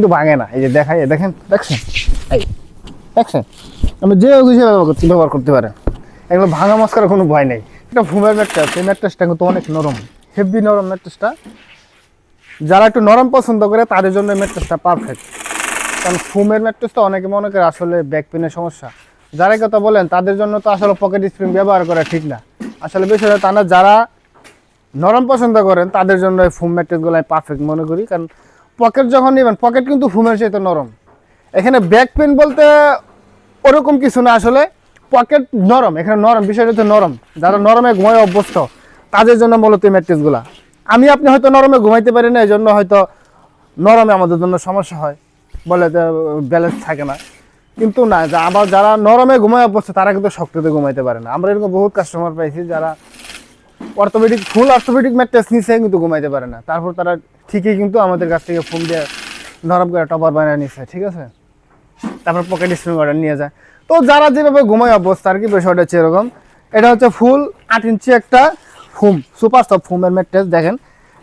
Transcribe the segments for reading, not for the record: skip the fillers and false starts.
কিন্তু ভাঙে না। এই যে দেখাই, দেখেন, দেখছেন, এই দেখছেন, আমি যে হিসেবে ব্যবহার করতে পারেন। এগুলো ভাঙা মস্কার কোনো ভয় নেই। এটা ফোমের ম্যাট্রেস, এই ম্যাট্রেসটা কিন্তু অনেক নরম, হেভি নরম ম্যাট্রেসটা। যারা একটু নরম পছন্দ করে তাদের জন্য ম্যাট্রেসটা পারফেক্ট। কারণ ফোমের ম্যাট্রেসটা অনেকে মনে করে আসলে ব্যাক পেনের সমস্যা, যারা কথা বলেন তাদের জন্য তো আসলে পকেট স্প্রিং ব্যবহার করা ঠিক না। আসলে বিষয়টা তা না, যারা নরম পছন্দ করেন তাদের জন্য এই ফোম ম্যাট্রেসগুলো আমি পারফেক্ট মনে করি। কারণ পকেট যখন নেবেন, পকেট কিন্তু ফোমের চাইতে নরম। এখানে ব্যাক পেন বলতে ওরকম কিছু না, আসলে পকেট নরম, এখানে নরম, বিষয়টা হচ্ছে নরম। যারা নরমে ঘুমায় অভ্যস্ত তাদের জন্য মূলত এই ম্যাট্রেসগুলা। আপনি হয়তো নরমে ঘুমাইতে পারেন না, এই জন্য হয়তো নরমে আমাদের জন্য সমস্যা হয়, বলে ব্যালেন্স থাকে না। কিন্তু না, আবার যারা নরমে ঘুমায় অভ্যস্ত তারা কিন্তু শক্ততে ঘুমাইতে পারে না। আমরা এরকম বহুত কাস্টমার পাইছি যারা অর্থোপেডিক, ফুল অর্থোপেডিক ম্যাট্রেস নিচে কিন্তু ঘুমাইতে পারে না, তারপর তারা ঠিকই কিন্তু আমাদের কাছ থেকে ফোন দিয়ে নরম করে টপার বানিয়ে নিচ্ছে, ঠিক আছে। তারপর পকেট স্প্রিং অর্ডার নিয়ে যায়। তো যারা যেভাবে ঘুমায় অবস্থা আর কি, বিষয়টা হচ্ছে এরকম। এটা হচ্ছে ফুল 8 ইঞ্চি একটা ফোম, সুপার সফট ফোমের ম্যাট্রেস। দেখেন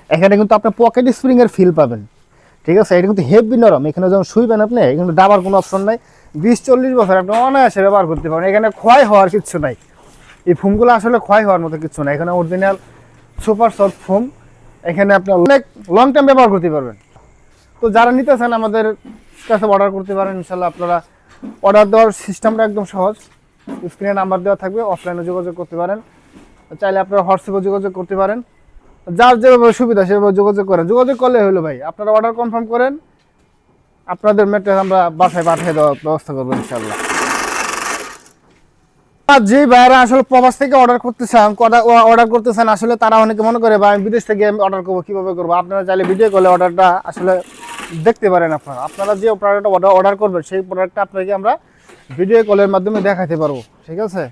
এখানে কিন্তু আপনি পকেট স্প্রিংয়ের ফিল পাবেন, ঠিক আছে। এটা কিন্তু হেভি নরম, এখানে যখন শুইবেন আপনি এখানে দাবার কোনো অপশন নাই। 20-40 বছর আপনি অনায়াসে ব্যবহার করতে পারেন, এখানে ক্ষয় হওয়ার কিচ্ছু নাই। এই ফোমগুলো আসলে ক্ষয় হওয়ার মতো কিছু না, এখানে অরিজিনাল সুপার সফট ফোম। এখানে আপনি অনেক লং টাইম ব্যবহার করতে পারবেন। তো যারা নিতে চান আমাদের কাছে অর্ডার করতে পারেন ইনশাল্লাহ। আপনারা অর্ডার দেওয়ার সিস্টেমটা একদম সহজ, স্ক্রিনে নাম্বার দেওয়া থাকবে, অফলাইনে যোগাযোগ করতে পারেন, চাইলে আপনারা হোয়াটসঅ্যাপে যোগাযোগ করতে পারেন। যার যেভাবে সুবিধা সেভাবে যোগাযোগ করেন, যোগাযোগ করলে হলো ভাই। আপনারা অর্ডার কনফার্ম করেন, আপনাদের ম্যাট্রেস আমরা বাসায় পাঠিয়ে দেওয়ার ব্যবস্থা করবো ইনশাল্লাহ। আর যে ভাইয়েরা আসলে প্রবাস থেকে অর্ডার করতে চান আসলে, তারা অনেকে মনে করে ভাই আমি বিদেশ থেকে অর্ডার করবো, কীভাবে করবো। আপনারা চাইলে ভিডিও কলে অর্ডারটা আসলে দেখতে পারেন। আপনারা যে প্রোডাক্টটা অর্ডার করবেন সেই প্রোডাক্টটা আপনাকে আমরা ভিডিও কলের মাধ্যমে দেখাতে পারবো, ঠিক আছে।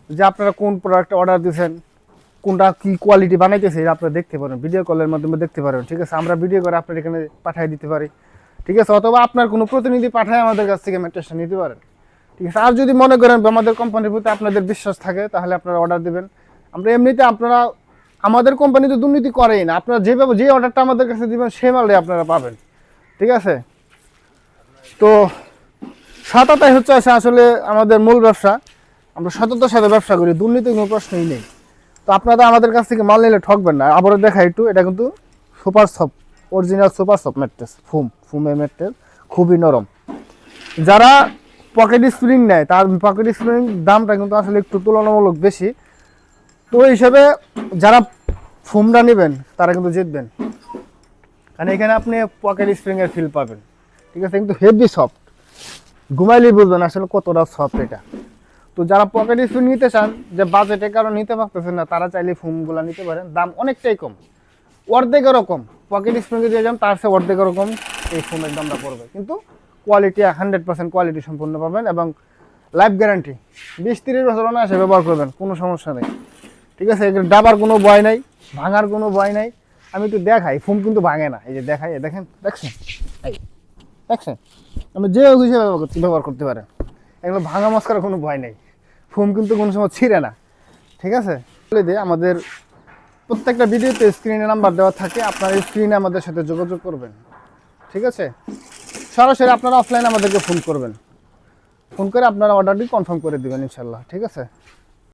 যে আপনারা কোন প্রোডাক্টটা অর্ডার দিয়েছেন, কোনটা কী কোয়ালিটি বানাইতেছে এটা আপনারা দেখতে পারেন, ভিডিও কলের মাধ্যমে দেখতে পারেন, ঠিক আছে। আমরা ভিডিও করে আপনার এখানে পাঠিয়ে দিতে পারি, ঠিক আছে। অথবা আপনার কোনো প্রতিনিধি পাঠায় আমাদের কাছ থেকে ম্যাট্রেসটা নিতে পারেন, ঠিক আছে। আর যদি মনে করেন আমাদের কোম্পানির প্রতি আপনাদের বিশ্বাস থাকে তাহলে আপনারা অর্ডার দেবেন। আমরা এমনিতে আপনারা আমাদের কোম্পানি তো দুর্নীতি করেই না, আপনারা যেভাবে যে অর্ডারটা আমাদের কাছে দিবেন সেই মালটাই আপনারা পাবেন, ঠিক আছে। তো সততাই হচ্ছে আসলে আমাদের মূল ব্যবসা, আমরা সততার সাথে ব্যবসা করি, দুর্নীতির কোনো প্রশ্নই নেই। তো আপনারা আমাদের কাছ থেকে মাল নিলে ঠকবেন না। আবারও দেখা একটু, এটা কিন্তু super soft, original super soft mattress, ফোমের ম্যাট্রেস, খুবই নরম। যারা পকেট স্প্রিং নেয় তার পকেট স্প্রিং দামটা কিন্তু আসলে একটু তুলনামূলক বেশি। তো ওই হিসাবে যারা ফোমটা নেবেন তারা কিন্তু জিতবেন, কারণ এখানে আপনি পকেট স্প্রিংয়ের ফিল পাবেন, ঠিক আছে। কিন্তু হেভি সফট, ঘুমাইলেই বুঝবেন আসলে কতটা সফট এটা। তো যারা পকেট স্প্রিং নিতে চান, যে বাজেটের কারণে নিতে পারতেছেন না, তারা চাইলে ফোমগুলো নিতে পারেন। দাম অনেকটাই কম, অর্ধেক এরকম পকেট স্প্রিংয়ে দিয়ে যান তার চেয়ে অর্ধেক এরকম এই ফোমের দামটা পড়বে। কিন্তু কোয়ালিটি 100% কোয়ালিটি সম্পূর্ণ পাবেন এবং লাইফ গ্যারান্টি 20-30 বছর অনায়াসে ব্যবহার করবেন, কোনো সমস্যা নেই, ঠিক আছে। এখানে ডাবার কোনো ভয় নাই, ভাঙার কোনো ভয় নাই। আমি একটু দেখাই, ফোম কিন্তু ভাঙে না। এই যে দেখাই, দেখেন, দেখছেন, এই দেখছেন, আমি যে হিসেবে ব্যবহার করতে পারেন। এগুলো ভাঙা মস্কার কোনো ভয় নেই, ফোম কিন্তু কোনো সময় ছিঁড়ে না, ঠিক আছে। বলে দিয়ে আমাদের প্রত্যেকটা ভিডিওতে স্ক্রিনে নাম্বার দেওয়া থাকে, আপনারা স্ক্রিনে আমাদের সাথে যোগাযোগ করবেন, ঠিক আছে। সরাসরি আপনারা অফলাইনে আমাদেরকে ফোন করবেন, ফোন করে আপনারা অর্ডারটি কনফার্ম করে দেবেন ইনশাল্লাহ, ঠিক আছে।